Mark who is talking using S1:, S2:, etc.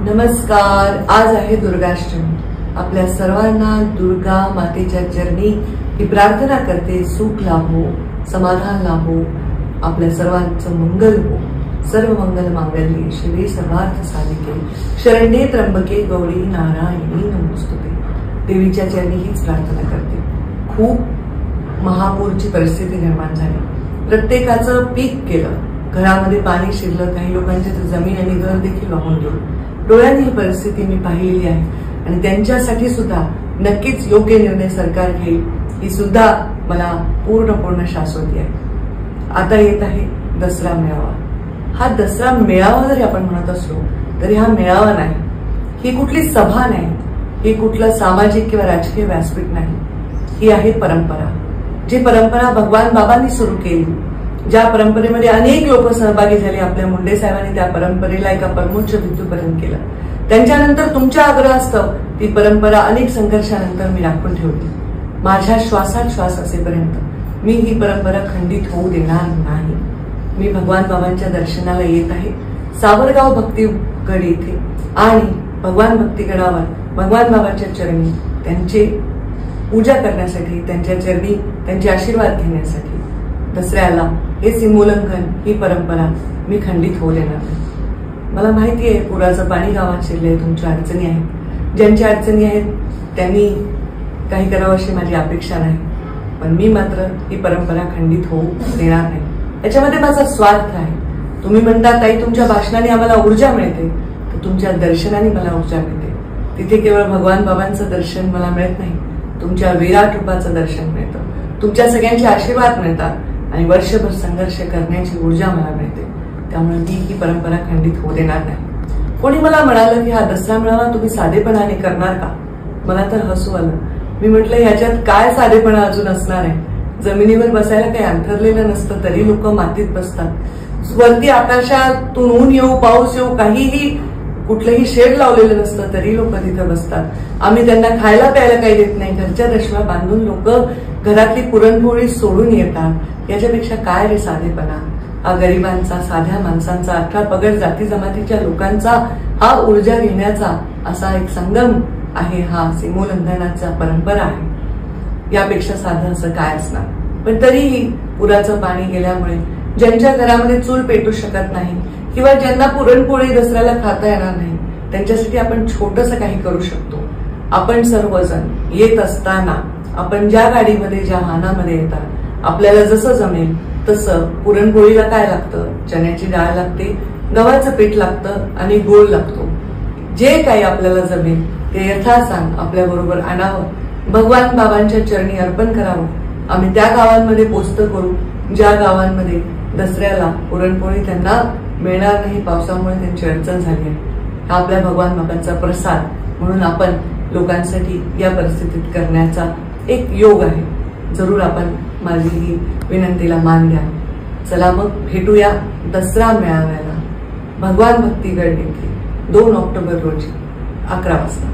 S1: नमस्कार. आज आहे दुर्गाष्टमी. आपल्या सर्वांना दुर्गा मातेच्या चरणी ही प्रार्थना करते, सुख लाभो, समाधान लाभो, आपल्या सर्वांचं मंगल हो. सर्व मंगल मांगल्ये शिवे सर्वार्थ साधिके शरण्ये त्र्यंबके गौरी नारायणी नमोस्तुते. देवीच्या चरणी हीच प्रार्थना करते. खूप महापूरची परिस्थिती निर्माण झाली. प्रत्येकाचं पीक केलं, घरामध्ये पाणी शिरलं, काही लोकांची तर जमीन आणि घर देखील वाहून गेलं. डोळ्यांनी ही परिस्थिती मी पाहिलेली आहे आणि त्यांच्यासाठी सुद्धा नक्कीच योग्य निर्णय सरकार घेईल ही सुद्धा मला पूर्ण शाश्वती आहे. आता येत आहे दसरा मेळावा. हा दसरा मेळावा जरी आपण म्हणत असलो तरी हा मेळावा नाही, ही कुठली सभा नाही, ही कुठलं सामाजिक किंवा राजकीय व्यासपीठ नाही. ही आहे परंपरा. जी परंपरा भगवान बाबांनी सुरू केली, ज्या परंपरेमध्ये अनेक लोक सहभागी झाले. आपल्या मुंडे साहेबांनी त्या परंपरेला एका परमोच्च बिंदूपर्यंत केलं. त्यांच्यानंतर तुमच्या आग्रहास्तव ती परंपरा अनेक संघर्षानंतर मी राखून ठेवली. माझ्या श्वासात श्वास असेपर्यंत मी ही परंपरा खंडित होऊ देणार नाही. मी भगवान बाबांच्या दर्शनाला येत आहे सावरगाव भक्तीगड येथे आणि भगवान भक्तीगडावर भगवान बाबांच्या चरणी त्यांचे पूजा करण्यासाठी, त्यांच्या चरणी त्यांचे आशीर्वाद घेण्यासाठी. दसऱ्याला हे सीमोल्लंघन, ही परंपरा मी खंडित होऊ देणार नाही. मला माहिती आहे पुराचं पाणी गावात शिरले, तुमच्या अडचणी आहेत. ज्यांच्या अडचणी आहेत त्यांनी काही करावं अशी माझी अपेक्षा नाही, पण मी मात्र ही परंपरा खंडित होऊ देणार नाही. याच्यामध्ये माझा स्वार्थ आहे. तुम्ही म्हणता ताई तुमच्या भाषणाने आम्हाला ऊर्जा मिळते, तर तुमच्या दर्शनाने मला ऊर्जा मिळते. तिथे केवळ भगवान बाबांचं दर्शन मला मिळत नाही, तुमच्या विराट रूपाचं दर्शन मिळतं, तुमच्या सगळ्यांचे आशीर्वाद मिळतात आणि वर्षभर संघर्ष करण्याची ऊर्जा मला मिळते. त्यामुळे मी ही परंपरा खंडित होऊ देणार नाही. कोणी मला म्हणालं की हा दसरा मेळावा तुम्ही साधेपणाने करणार का? मला तर हसू आलं. मी म्हटलं ह्याच्यात काय साधेपणा अजून असणार आहे? जमिनीवर बसायला काही अंथरलेलं नसतं तरी लोक मातीत बसतात. वरती आकाशातून ऊन येऊ पाऊस येऊ काहीही कुठलंही शेड लावलेलं नसतं तरी लोक तिथं बसतात. आम्ही त्यांना खायला प्यायला काही देत नाही, घरच्या दशम्या बांधून लोक घरातली पुरणपोळी सोडून येतात. याच्यापेक्षा काय रे साधेपणा? हा गरिबांचा, साध्या माणसांचा, 18 पगड जाती जमातीच्या लोकांचा हा ऊर्जा घेण्याचा असा एक संगम आहे. हा सीमोल्लंघनाचा परंपरा आहे. यापेक्षा साधं असं काय असणार? पण तरीही पुराचं पाणी गेल्यामुळे ज्यांच्या घरामध्ये चूल पेटू शकत नाही किंवा ज्यांना पुरणपोळी दसऱ्याला खाता येणार नाही त्यांच्यासाठी आपण छोटंसं काही करू शकतो. आपण सर्वजण येत असताना आपण ज्या गाडीमध्ये, ज्या वाहनामध्ये येतात, आपल्याला जसं जमेल तसं पुरणपोळीला काय लागतं? चण्याची डाळ लागते, गव्हाचं पीठ लागतं आणि गोळ लागतो. जे काही आपल्याला जमेल ते यथासांग आपल्या बरोबर आणावं, भगवान बाबांच्या चरणी अर्पण करावं. आम्ही त्या गावांमध्ये पोस्ट करू ज्या गावांमध्ये दसऱ्याला पुरणपोळी त्यांना मिळणार नाही, पावसामुळे त्यांची अडचण झाली आहे. हा आपल्या भगवान बाबांचा प्रसाद म्हणून आपण लोकांसाठी या परिस्थितीत करण्याचा एक योग आहे. जरूर आपण माझी ही विनंतीला मान द्या. चला मग भेटूया दसरा मेळाव्याला भगवान भक्तीगड येथे 2 ऑक्टोबर रोजी 11 वाजता.